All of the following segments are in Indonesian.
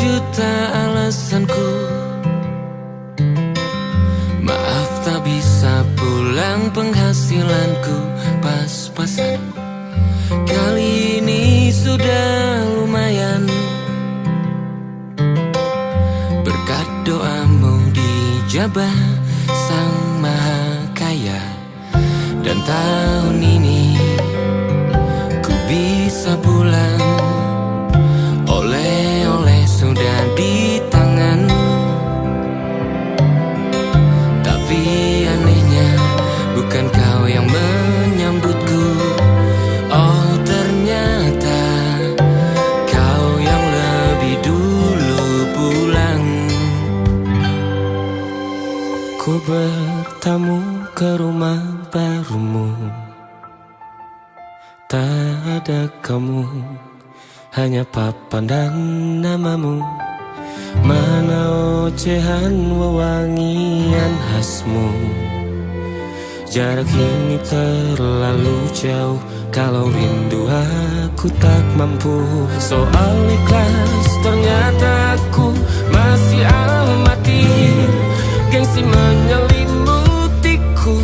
juta alasanku. Maaf tak bisa pulang, penghasilanku pas-pasan. Kali ini sudah lumayan, berkat doamu dijabah Sang Maha Kaya. Dan tahun ini ku bisa pulang, oleh-oleh sudah di tangan. Tapi anehnya bukan kau yang menyambutku. Oh ternyata kau yang lebih dulu pulang. Ku bertamu ke rumah barumu, tak ada kamu, hanya papan dan namamu. Mana ocehan wewangian khasmu. Jarak ini terlalu jauh, kalau rindu aku tak mampu. Soal ikhlas ternyata aku masih amatir. Gengsi menyelimutiku,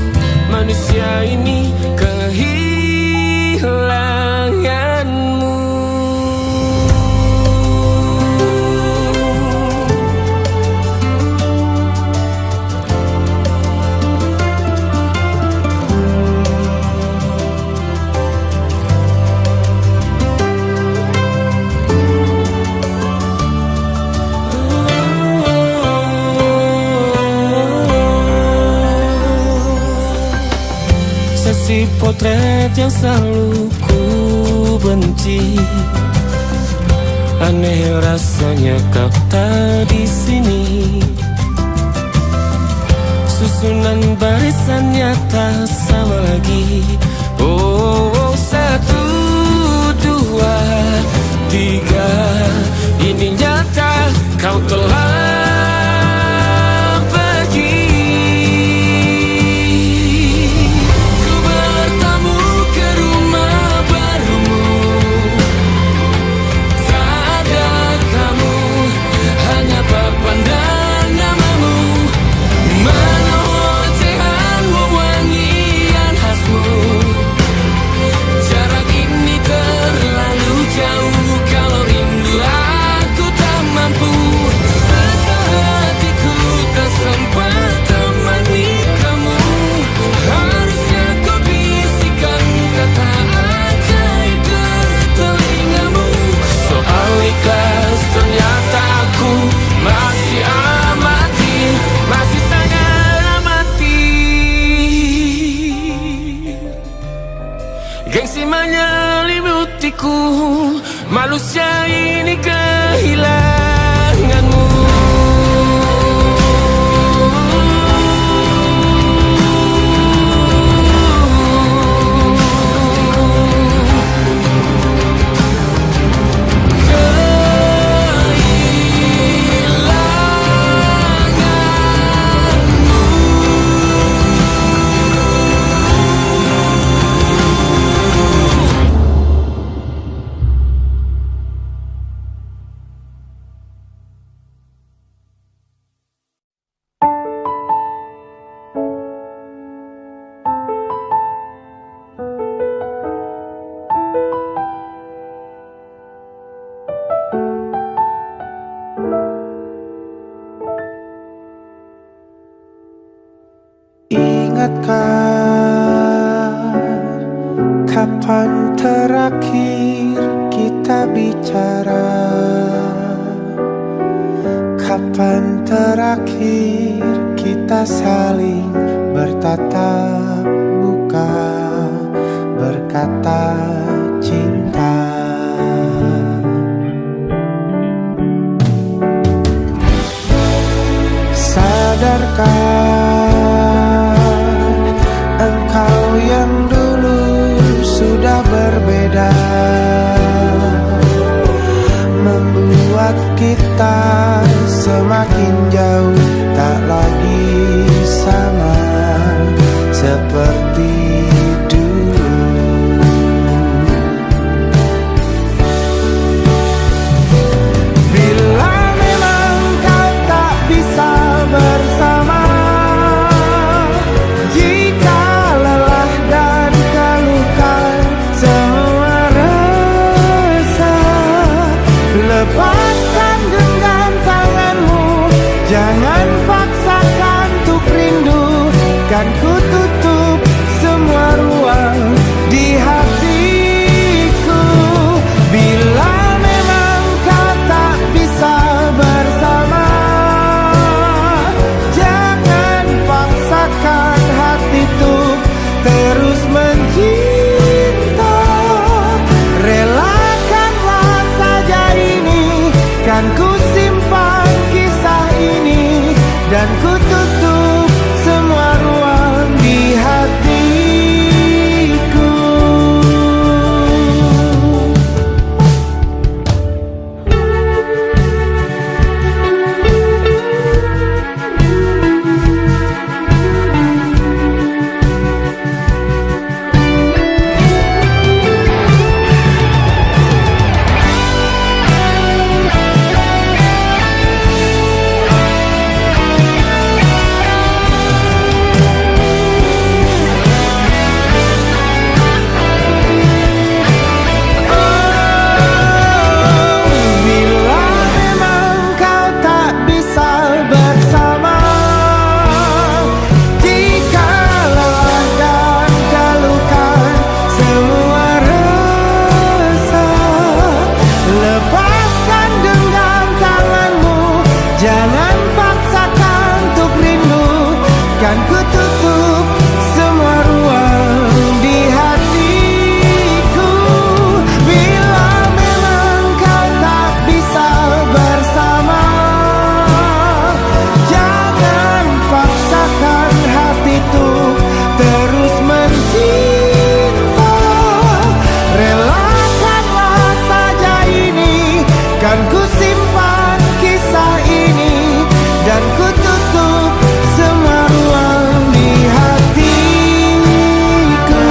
manusia ini kehilanganmu. Si potret yang selalu ku benci, aneh rasanya kau tak di sini. Susunan barisannya tak sama lagi. Oh, 1, 2, 3, ini nyata kau telah manusia ini kehilanganmu. Kapan terakhir kita bicara? Kapan terakhir kita saling bertatap muka, berkata cinta? Sadarkah engkau yang dulu sudah berbeda, membuat kita semakin jauh, tak lagi sama seperti dulu. Bila ku simpan kisah ini dan ku tutup semua ruang di hatiku. Jangan paksakan untuk rindu, kan ku tutup semua ruang di hatiku. Bila memang kau tak bisa bersama, jangan paksakan hati tuh terus mencinta. Relakanlah saja ini, kan ku simpan kisah ini dan ku tutup semua ruang di hatiku.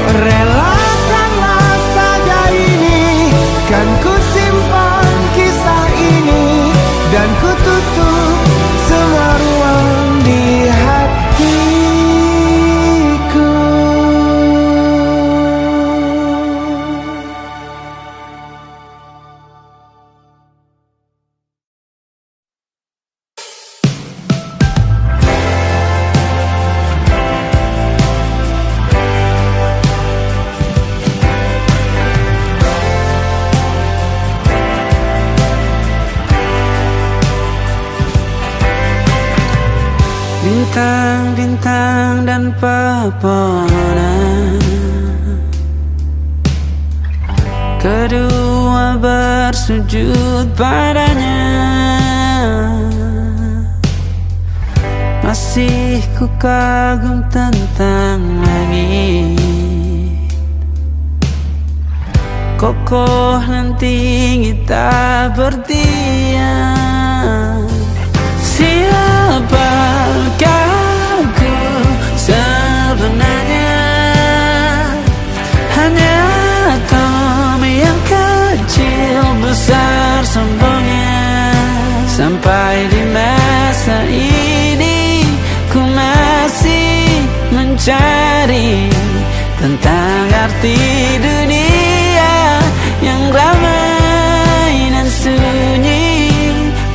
Relakanlah saja ini, kan ku simpan kisah ini dan ku tutup semua ruang di hatiku. Bintang-bintang dan pepohonan, kedua bersujud padanya. Masih ku kagum tentang langit, kokoh dan tinggi tak berdiam. Siapakah ku sebenarnya? Hanya atom yang kecil besar sombongnya. Sampai di masa ini ku masih mencari tentang arti dunia yang ramai dan sunyi.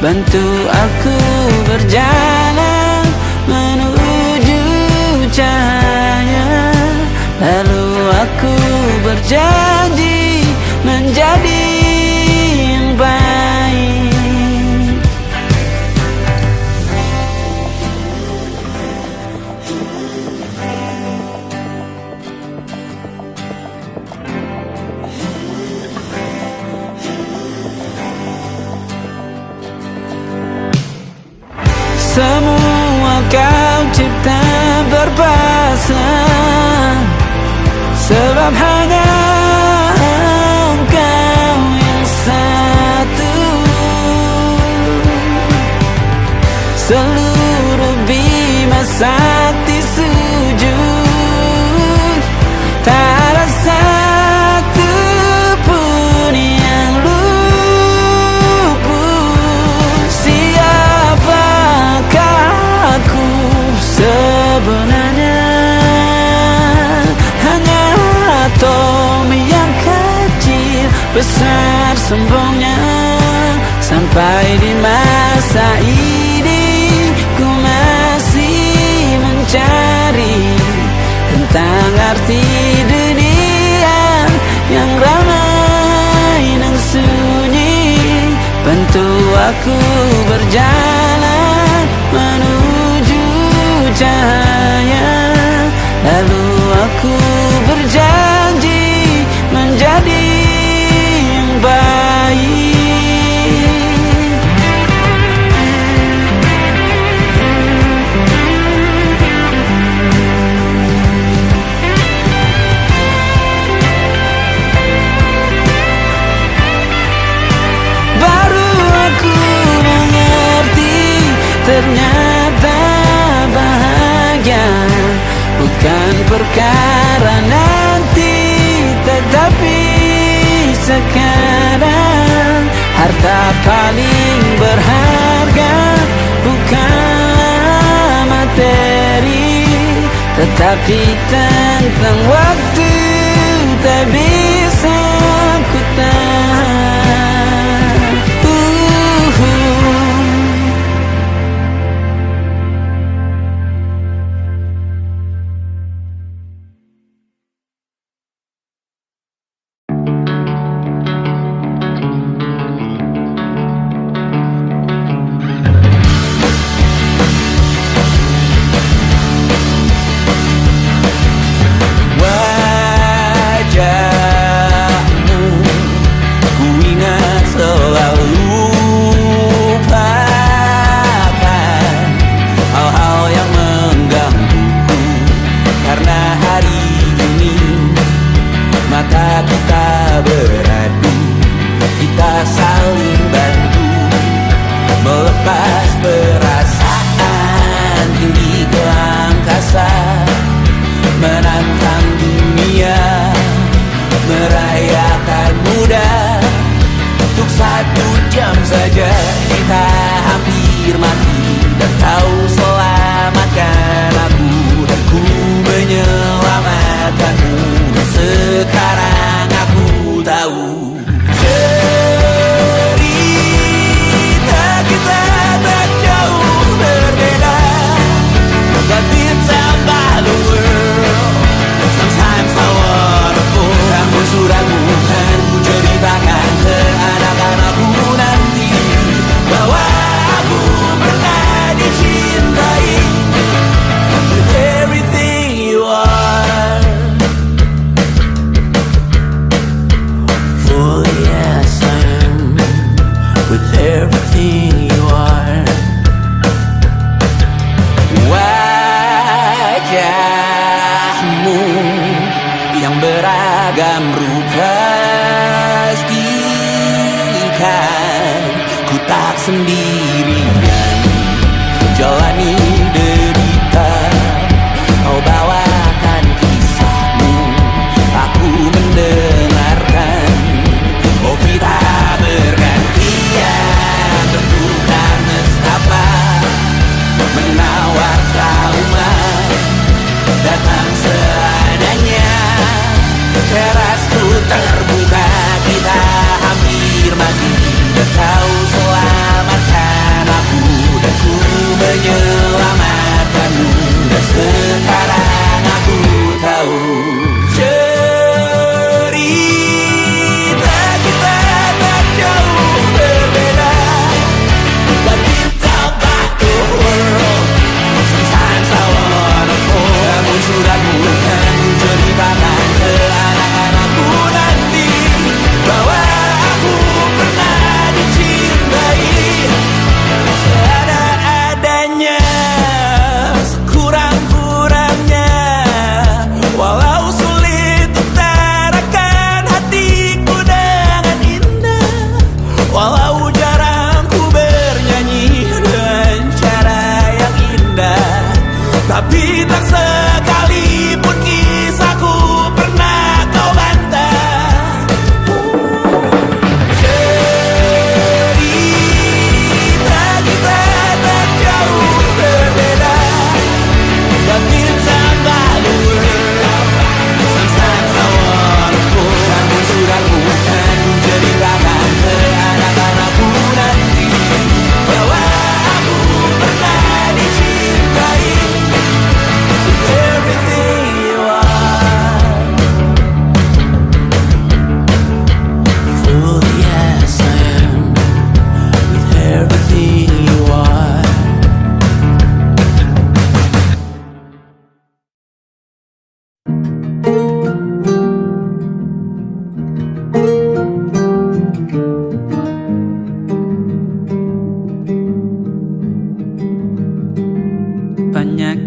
Bantu aku berjalan menuju cahaya, lalu aku berjanji menjadi yang baik. Semua kau cipta berpasang, sebab hanya engkau yang satu. Seluruh bima sakti sujud, tak ada satu pun yang luput. Siapakah aku sebenarnya? Hanya atom yang kecil besar sombongnya. Sampai di masa ini ku masih mencari tentang arti dunia yang ramai dan sunyi. Bantu aku berjalan menuju cahaya, lalu aku Cinta paling berharga bukanlah materi, tetapi tentang waktu tak bisa ku tahan.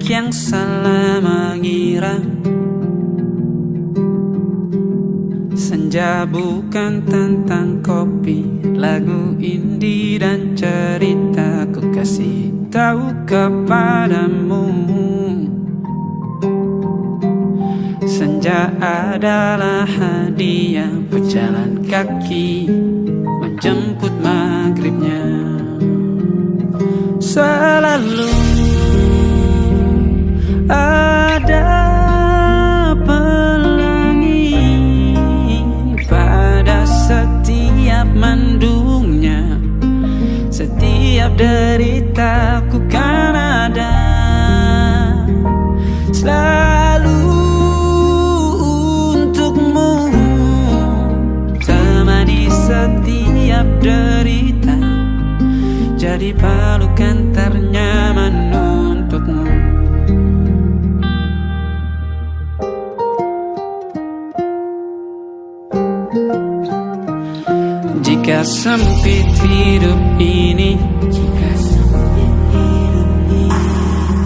yang salah mengira senja bukan tentang kopi, lagu indie dan cerita ku kasih tahu kepadamu. Senja adalah hadiah pejalan kaki menjemput maghribnya. Selalu ada pelangi pada setiap mendungnya. Setiap deritaku kan ada selalu untukmu, temani setiap derita, jadi pelukan ternyaman untukmu. Jika sempit hidup ini,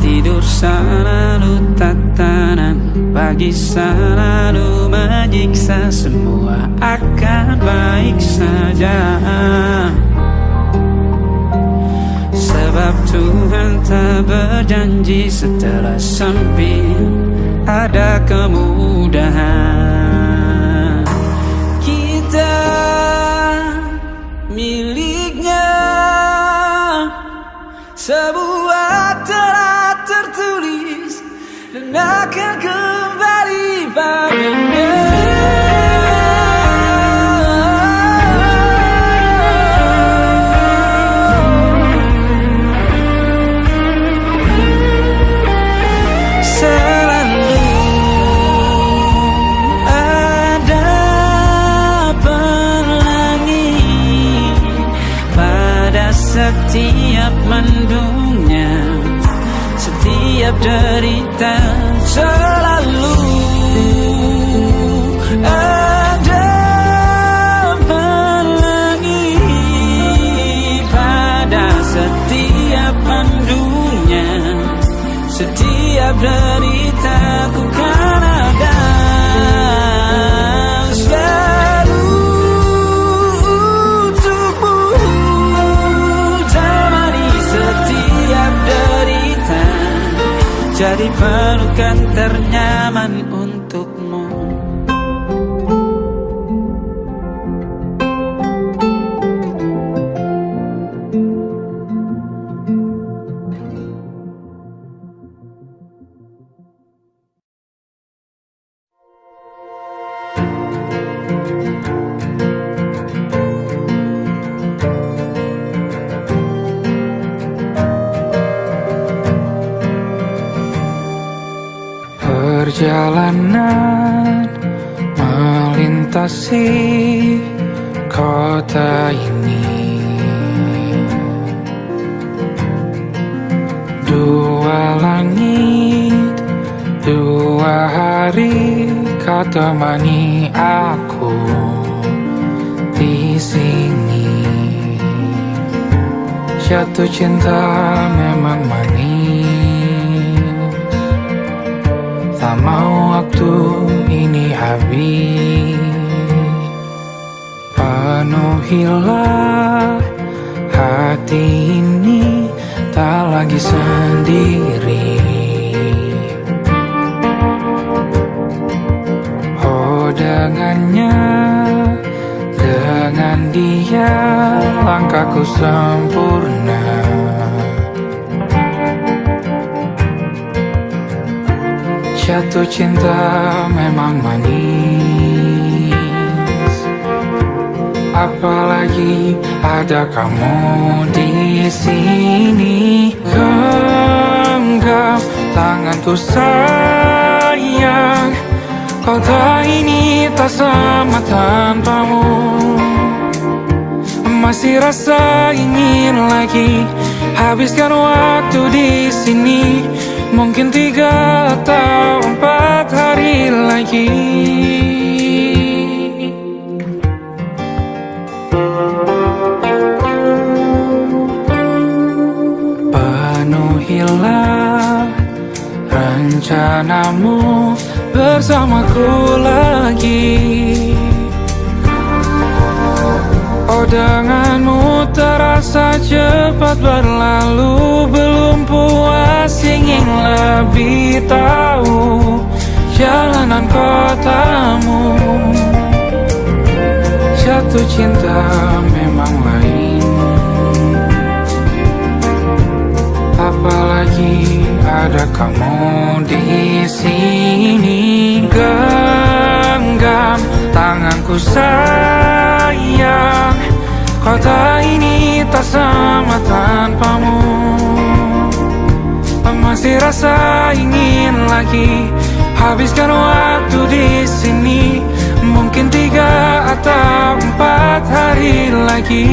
tidur selalu tatanan, pagi selalu menyiksa, semua akan baik saja. Sebab Tuhan tak berjanji setelah sempit ada kemudahan. Kita miliknya sebuah telah tertulis dan akan kembali padanya. Setiap mendungnya, setiap derita, selalu ada pelangi pada setiap mendungnya. Setiap derita ku kan ada jadi pelukan ternyaman untukmu. Perjalanan melintasi kota ini, dua langit, dua hari kau temani aku di sini. Jatuh cinta memang manis, tak mau waktu ini habis. Penuhilah hati ini, tak lagi sendiri. Oh dengannya, dengan dia langkahku sempurna. Jatuh cinta memang manis, apalagi ada kamu di sini. Genggam tanganku sayang, kota ini tak sama tanpamu. Masih rasa ingin lagi habiskan waktu di sini. Mungkin 3 atau 4 hari lagi. Penuhilah rencanamu bersamaku lagi. Oh denganmu terasa cepat berlalu, belum puas ingin lebih tahu jalanan kotamu. jatuh cinta memang lain. Apalagi ada kamu di sini. Genggam tanganku sayang, kota ini tak sama tanpamu. Masih rasa ingin lagi habiskan waktu di sini. Mungkin 3 atau 4 hari lagi.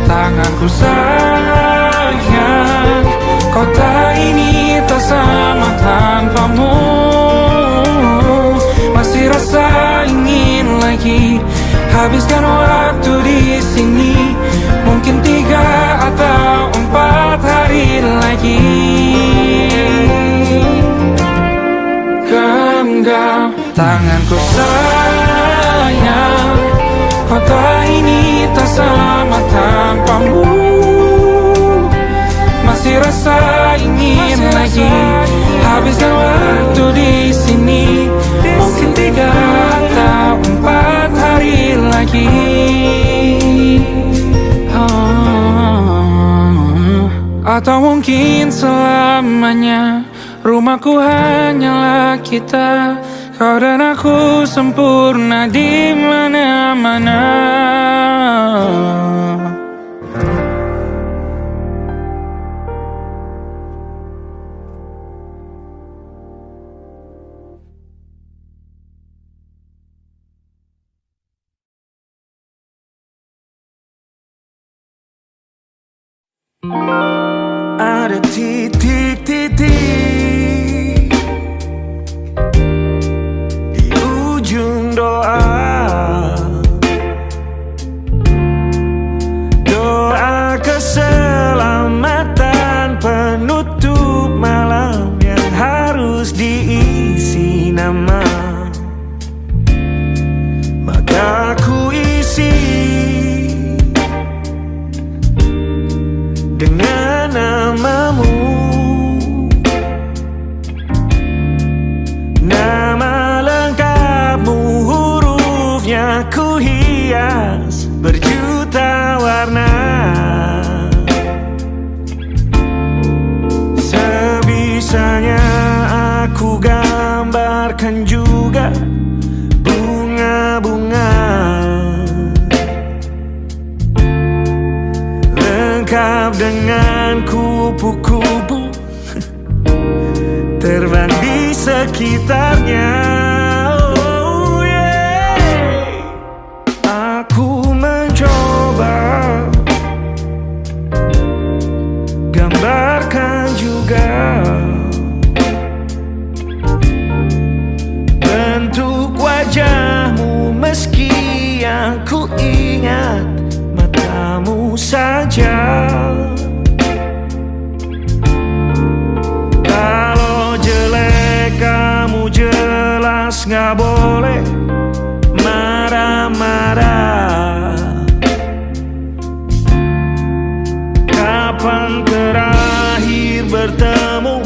Tanganku sayang, kota ini tak sama tanpamu. Masih rasa ingin lagi habiskan waktu di sini. Mungkin 3 atau 4 hari lagi. Genggam tanganku sayang, kota ini tak sama tanpamu. Masih rasa ingin lagi habiskan waktu di sini. Mungkin 3 atau 4 hari lagi. Atau mungkin selamanya. Rumahku hanyalah kita, kau dan aku sempurna di mana-mana. Ada titik-titik di ujung doa, doa keselamatan penutup malam yang harus diisi nama. Maka ku isi dengan namamu, nama lengkapmu, hurufnya ku hias berjuta warna. Sebisanya aku gambarkan juga bunga-bunga lengkap dengan kupu-kupu terbang di sekitarnya. Oh yeah. Aku mencoba gambarkan juga bentuk wajahmu, meski yang ku ingat matamu saja. Kalau jelek kamu jelas gak boleh marah-marah. Kapan terakhir bertemu,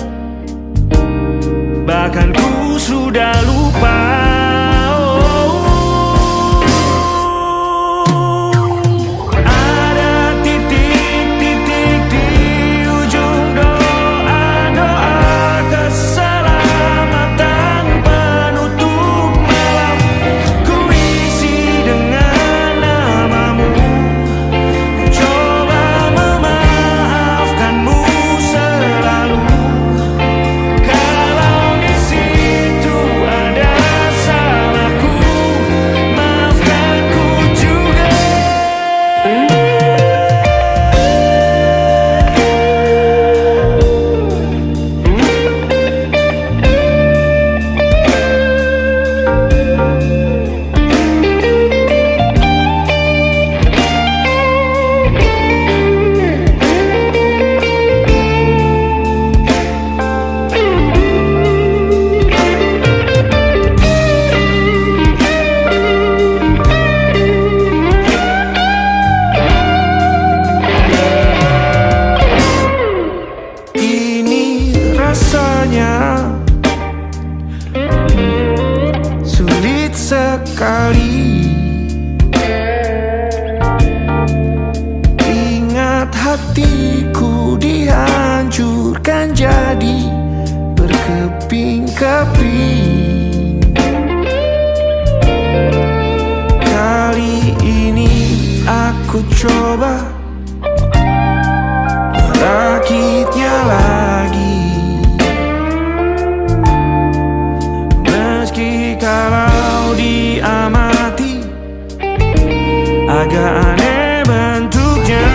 bahkan ku sudah lupa. sekali. Ingat hatiku dihancurkan jadi berkeping-keping. Kali ini aku coba merakitnya lagi. Meski kalau diamati agak aneh bentuknya.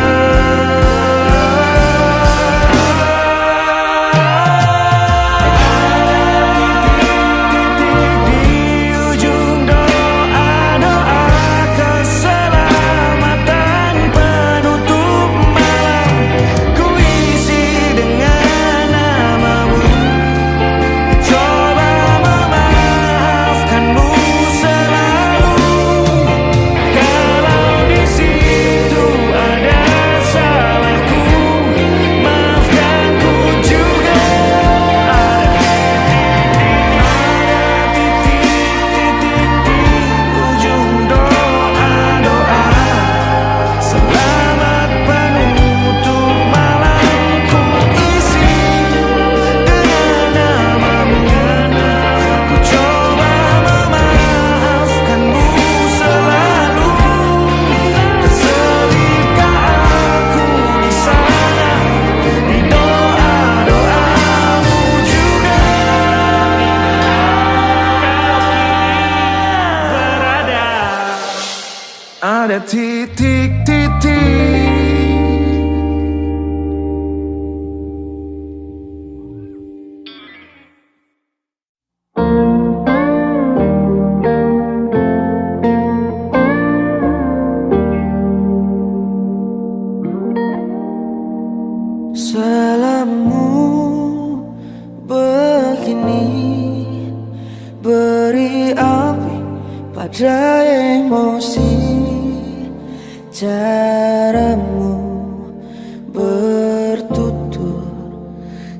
Ada titik-titik. Salahmu begini, beri api pada emosi. Caramu bertutur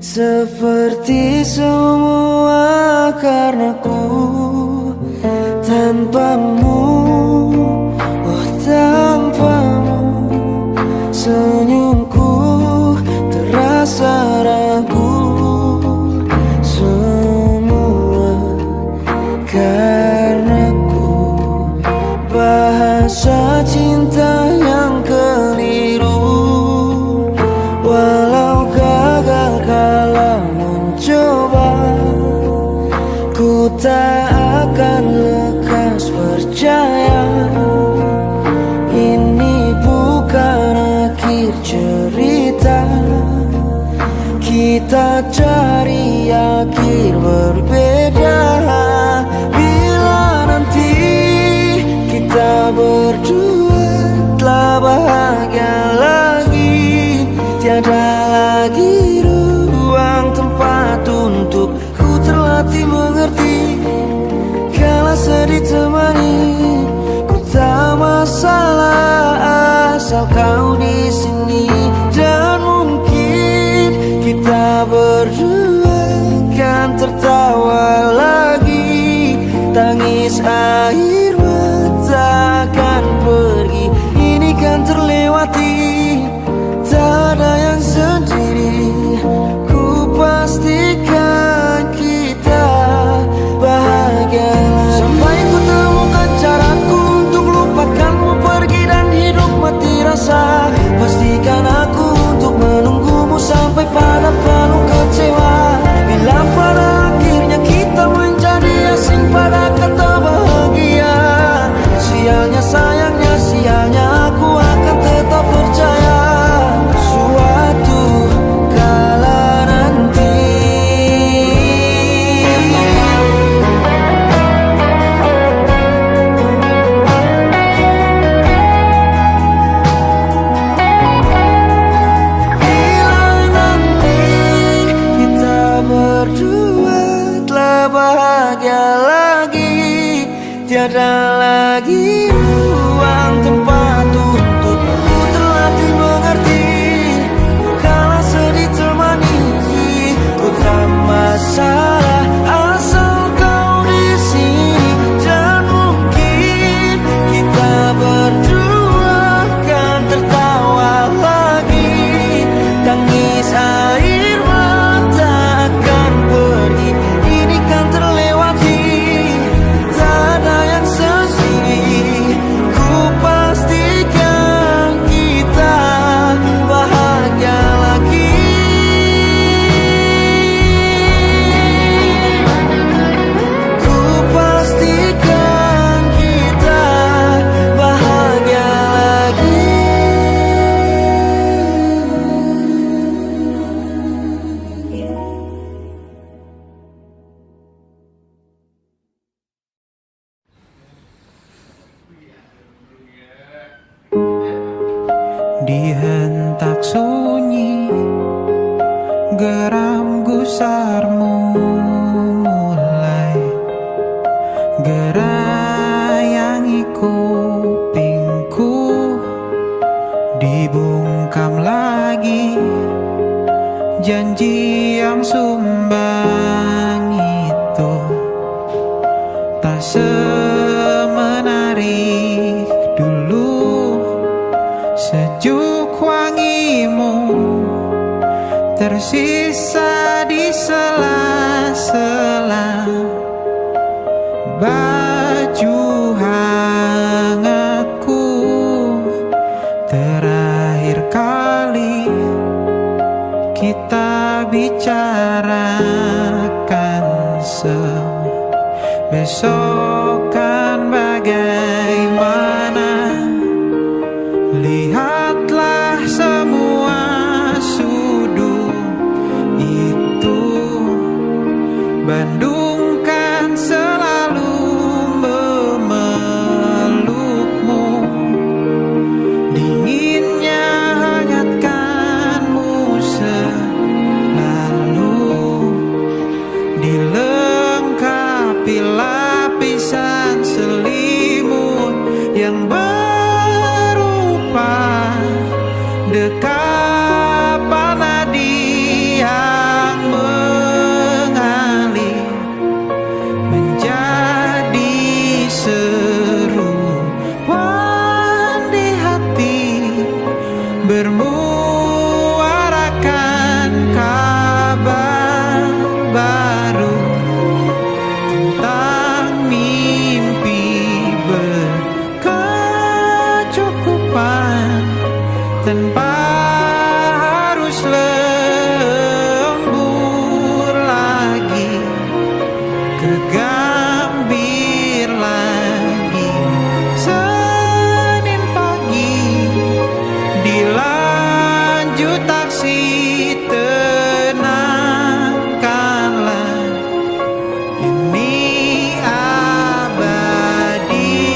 seperti semua karenaku. Tanpamu, oh tanpamu, senyumku terasa ragu. Semua karenaku, bahasa cinta yang keliru. Walau gagal kala mencoba, ku tak akan lekas percaya. Ini bukan akhir cerita, kita cari akhir berbeda. Bila nanti kita berdua telah bahagia lagi, tiada lagi ruang tempat untuk ku terlatih mengerti. Kala sedih temani, ku tak masalah asal kau di sini. Dan mungkin kita berdua kan tertawa lagi, tangis air takkan pergi, ini kan terlewati. Tak ada yang sendiri, ku pastikan kita bahagia lagi. Sampai ku temukan caraku untuk lupakanmu pergi dan hidup mati rasa. Pastikan aku untuk menunggumu sampai pada penuh kecewa. Bila pada akhirnya kita menjadi asing pada kata bahagia, sialnya sayangnya sialnya aku akan tetap percaya suatu kala nanti. Bila nanti kita berdua telah bahagia lagi, tiada lagi ruang tempat untuk ku terlatih mengerti. Kala sedih temani, ku tak masalah asal kau di sini. Dan mungkin Dihentak sunyi, geram gusarmu mulai gerayangi kupingku. Dibungkam lagi janji yang sumbang itu, tak semenarik dulu. Sejuk wangimu tersisa di sela-sela baju hangatku. Terakhir kali kita bicarakan besokan bagaimana. Lihatlah semua sudut itu, Bandung kan selalu memelukmu. Dinginnya hangatkanmu selalu, dilengkapi lapisan selimut yang dekapan nadi yang mengalir menjadi seruan di hati, bermuarakan kabar baru tentang mimpi berkecukupan tanpa harus lembur lagi, kegambir lagi. Senin pagi dilanjut taksi, tenangkanlah ini abadi.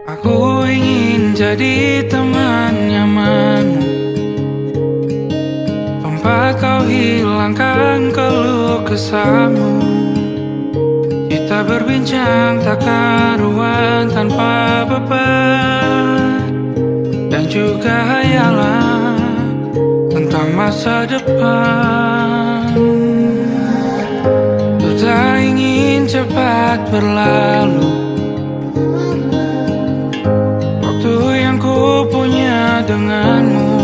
Aku ingin jadi teman nyaman tanpa kau hilangkan keluh kesahmu. Kita berbincang tak karuan tanpa beban, dan juga hayalan tentang masa depan. Ku tak ingin cepat berlalu denganmu.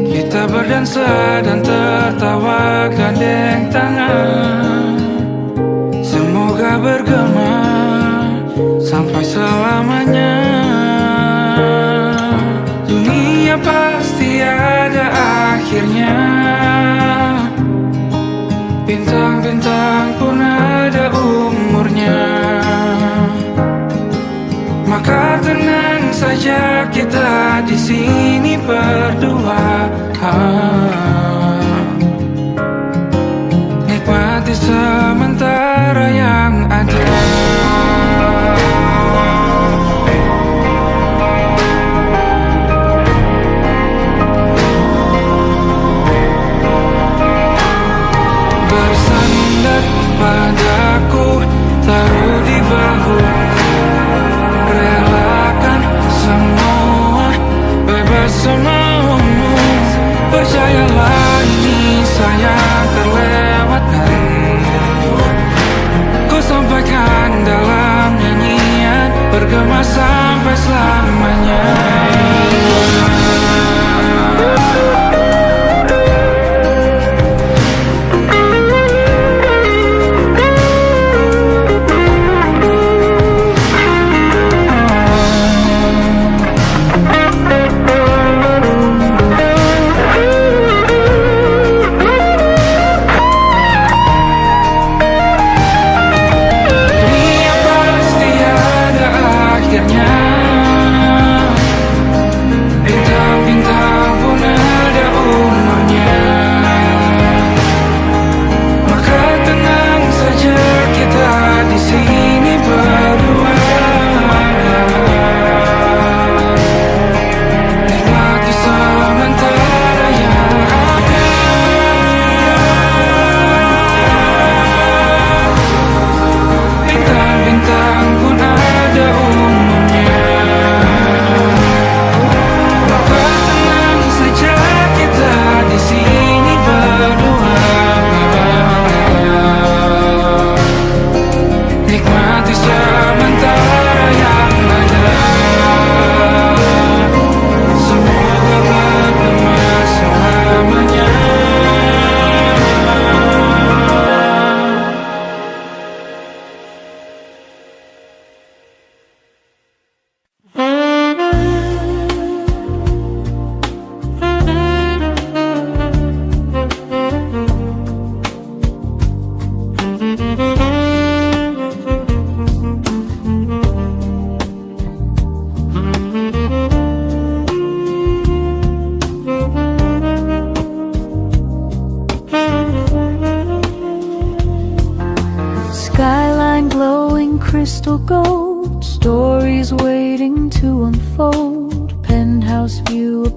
Kita berdansa dan tertawa gandeng tangan, semoga bergema sampai selamanya. Dunia pasti ada akhirnya, bintang-bintang pun ada umurnya. Maka tenang saja kita di sini berdua, nikmati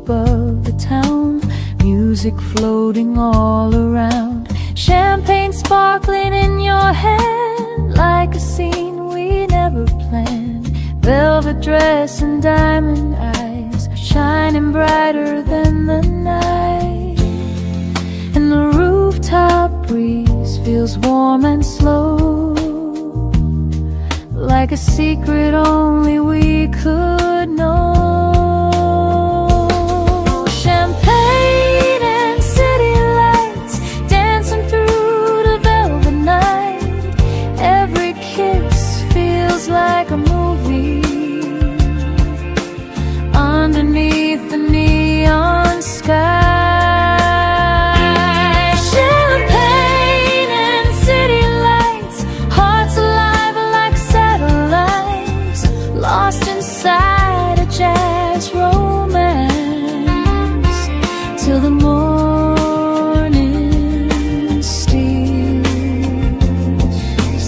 above the town, music floating all around, champagne sparkling in your hand like a scene we never planned. Velvet dress and diamond eyes shining brighter than the night, and the rooftop breeze feels warm and slow, like a secret only we could know. Champagne and city lights dancing through the velvet night. Every kiss feels like a movie underneath the neon sky. Inside a jazz romance till the morning steals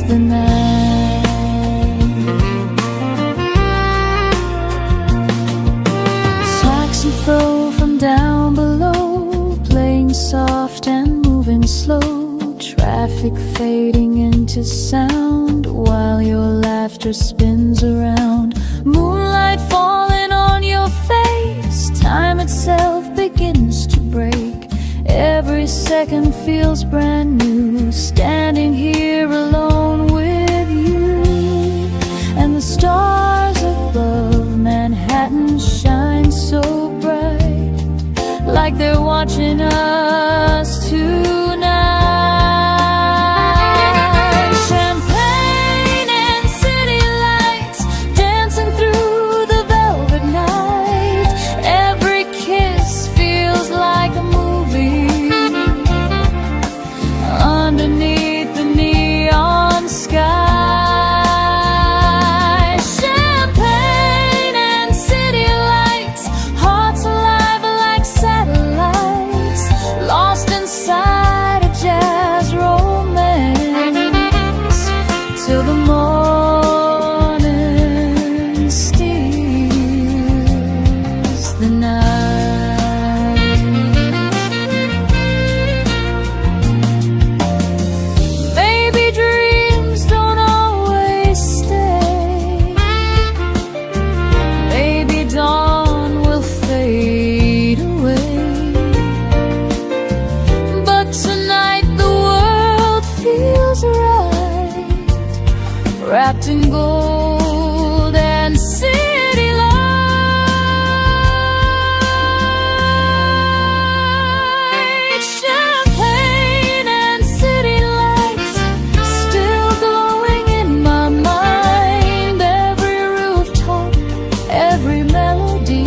the night. Saxophone from down below, playing soft and moving slow. Traffic fading into sound while your laughter spins around. Moonlight falling on your face, time itself begins to break. Every second feels brand new, standing here alone with you. And the stars above Manhattan shine so bright, like they're watching us tonight. Wrapped in gold and city lights. Champagne and city lights still glowing in my mind. Every rooftop, every melody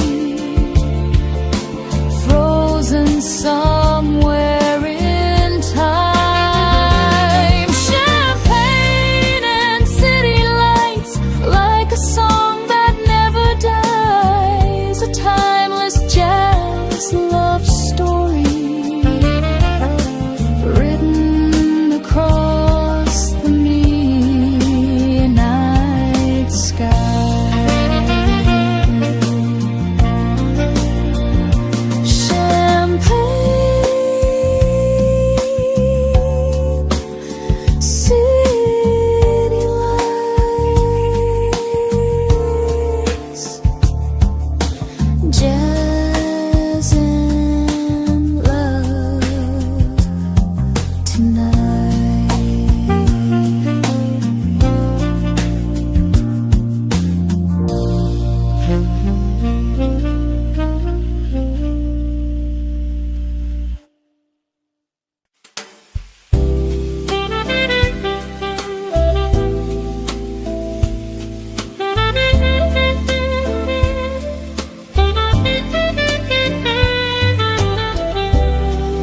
frozen somewhere in time. Love story written across the midnight sky. Champagne, city lights, jazz and love tonight.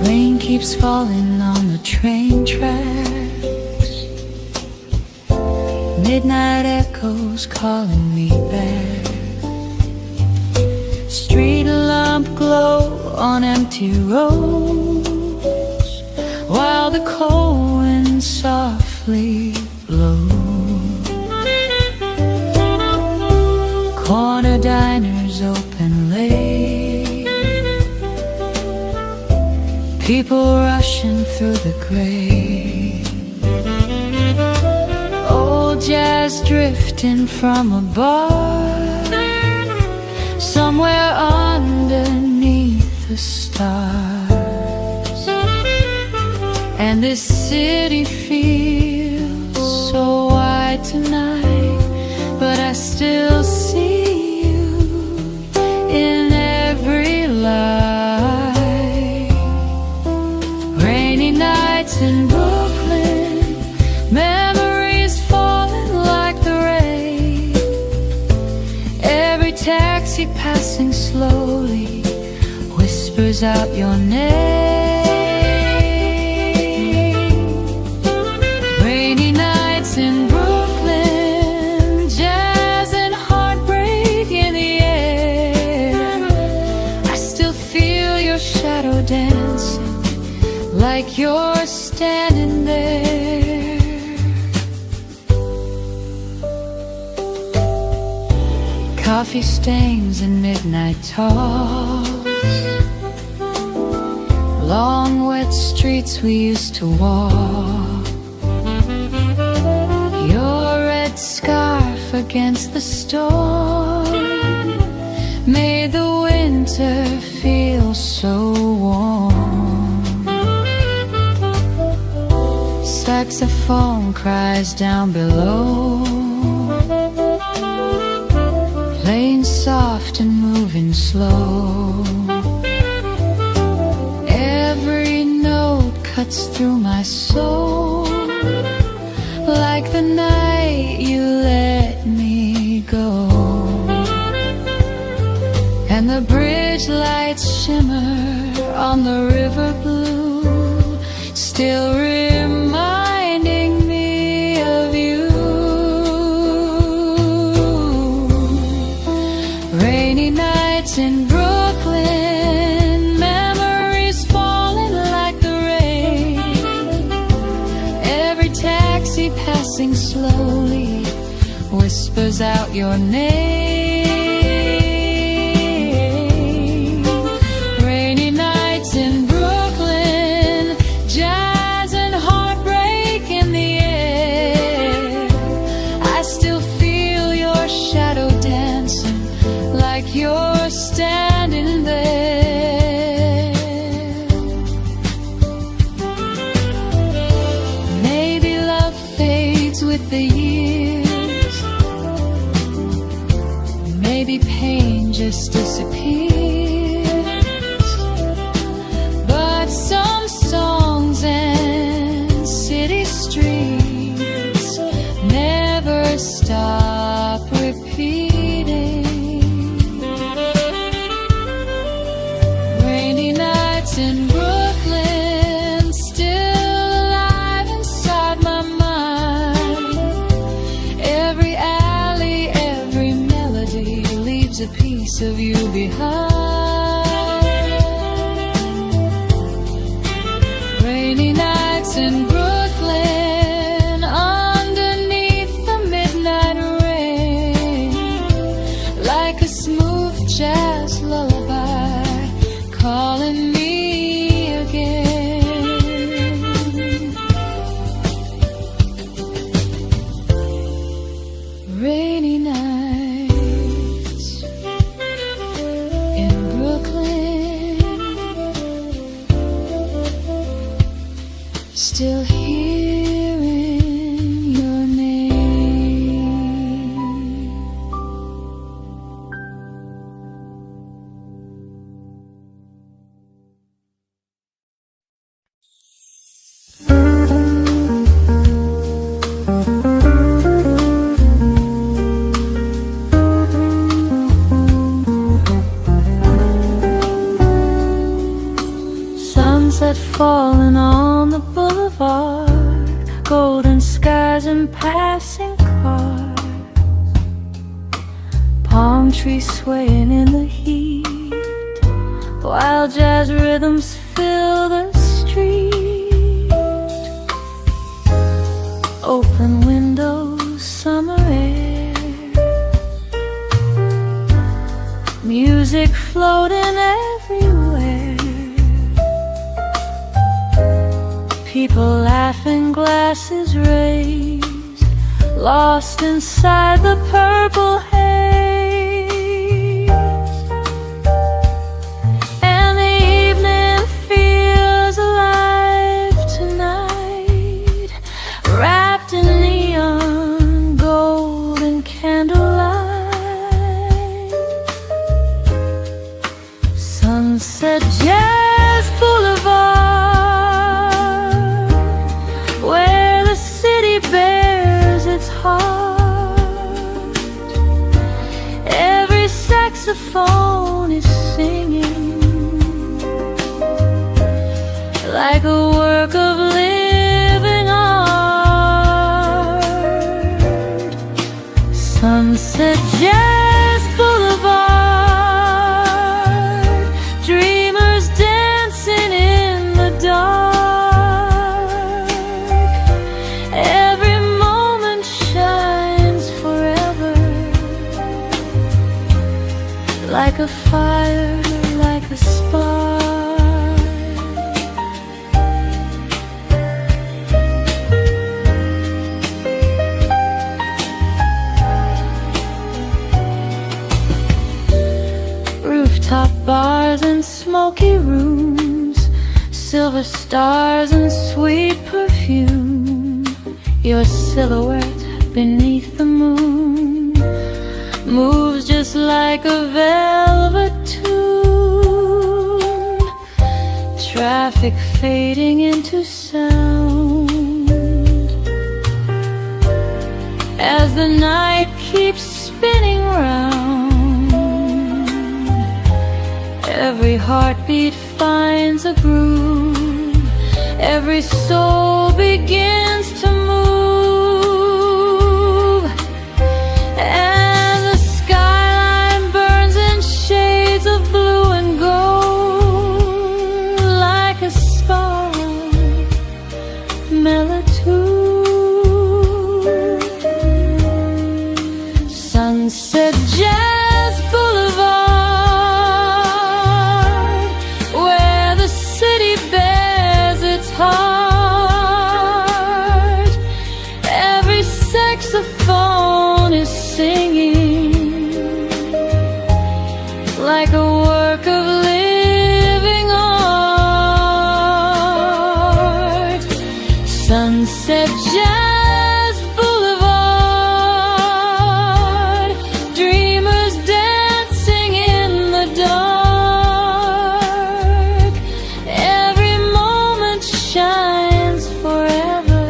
Rain keeps falling on the train tracks. Midnight echoes calling me back. Street lamp glow on empty roads, while the cold wind softly blows. Corner diners open late, people rushing through the gray, old jazz drifting from a bar somewhere underneath the stars. And this city feels so wide tonight, but I still see you in every light. Rainy nights in Brooklyn, memories falling like the rain. Every taxi passing slowly whispers out your name. Rainy nights in Brooklyn, jazz and heartbreak in the air. I still feel your shadow dancing like you're standing there. Coffee stains and midnight talks, long wet streets we used to walk, your red scarf against the storm made the winter feel so warm. Saxophone cries down below, playing soft and moving slow. Every note cuts through my soul like the night you let me go. And the bridge lights shimmer on the river blue, still reminding me of you. Rainy nights in Brooklyn, memories falling like the rain. Every taxi passing slowly whispers out your name. Rainy nights in Brooklyn, jazz and heartbreak in the air. I still feel your shadow dancing like you're standing there. Maybe love fades with the years, maybe pain just disappears, but some songs and city streets never stop repeating. Rainy nights in Brooklyn, still alive inside my mind. Every alley, every melody leaves a piece of you behind. Rainy nights in Brooklyn, underneath the midnight rain, like a smooth jazz lullaby calling me again. Rainy nights in Brooklyn, still hearing your name. Sunset falling on the boulevard, golden skies and passing cars, palm trees swaying in the heat, while jazz rhythms fill the street. Open windows, summer air, music floating everywhere. People laughing, glasses raised, lost inside the purple haze. And the evening feels alive tonight, wrapped in neon, gold and candlelight. Sunset Jazz Boulevard, where the city bears its heart. Every saxophone is singing like a work of living art. Sunset Jazz Boulevard, dreamers dancing in the dark. Every moment shines forever, like a fire, like a spark. Rooftop bars and smoky rooms, silver stars and sweet perfume. Your silhouette beneath the moon moves just like a velvet tune. Traffic fading into sound as the night keeps spinning round. Every heartbeat finds a groove, every soul begins to move, and the skyline burns in shades of blue and gold, like a spark, mellitude. Sunset Jazz Boulevard, where the city bears its heart. Every saxophone is singing like a work of living art. Sunset Jazz Boulevard, dreamers dancing in the dark. Every moment shines forever,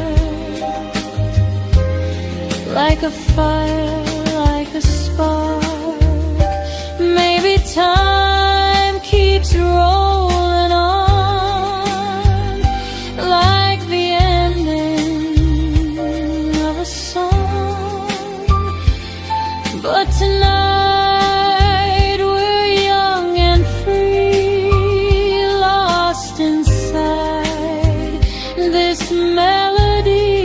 like a fire, like a spark. Maybe time keeps rolling on, like the ending of a song. But tonight we're young and free, lost inside this melody.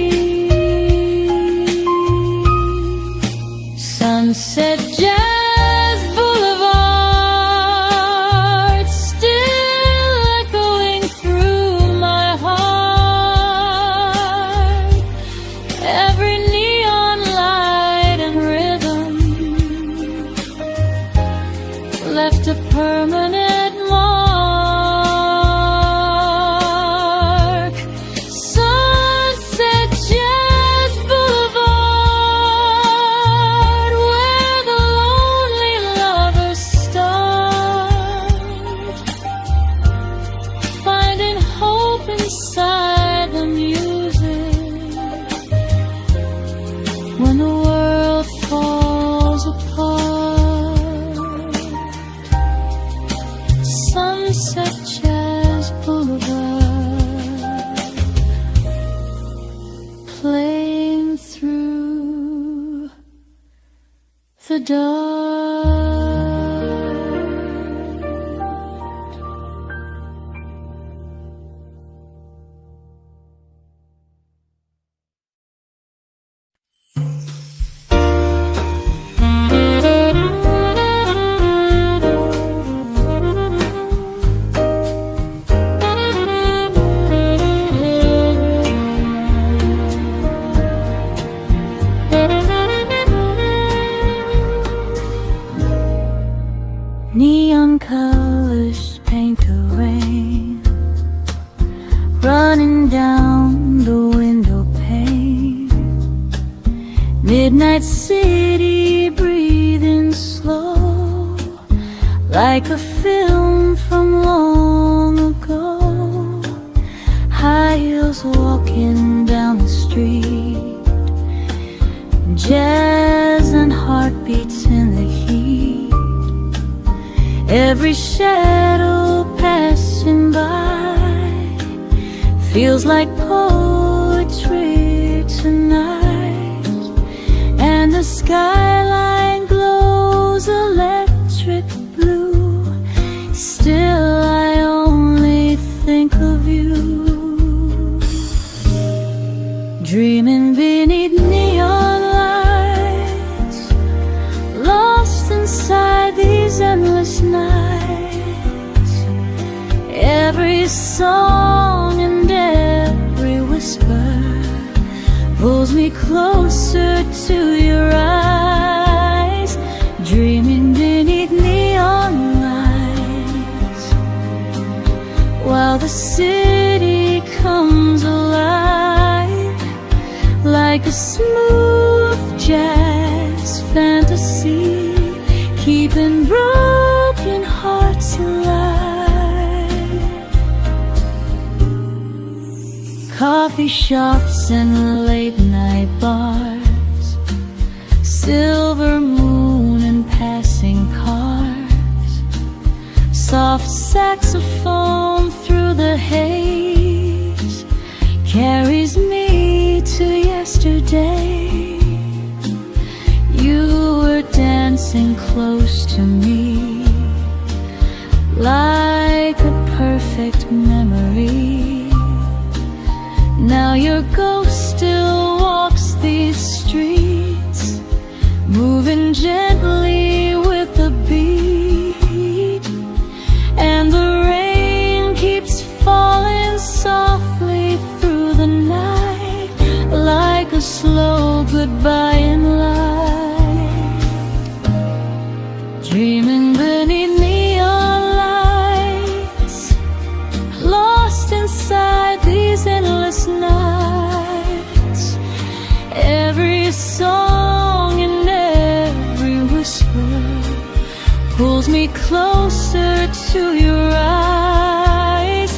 running down the window pane. Midnight city breathing slow, like a film from long ago. High heels walking down the street, jazz and heartbeats in the heat. Every shadow passing by feels like poetry tonight. And the skyline glows electric blue. Still I only think of you, dreaming beneath neon lights, lost inside these endless nights. Every song and every whisper pulls me closer to your eyes, dreaming beneath neon lights, while the city comes alive, like a smooth jazz fantasy, keeping broken hearts alive. Coffee shops and late night bars, silver moon and passing cars, soft saxophone through the haze carries me to yesterday. You were dancing close to me, like a perfect memory. Now your ghost still walks these streets, moving gently with the beat. And the rain keeps falling softly through the night, like a slow goodbye in light. Dreaming beneath neon lights, lost inside these endless nights. Every song and every whisper pulls me closer to your eyes,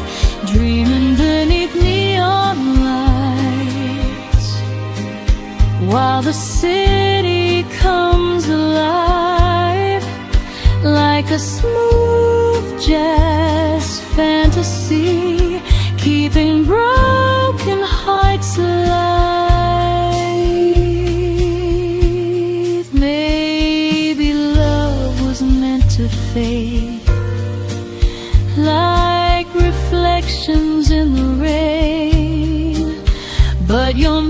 dreaming beneath neon lights, while the city comes alive, like a smooth jazz fantasy, keeping broken hearts alive. Maybe love was meant to fade, like reflections in the rain, but you're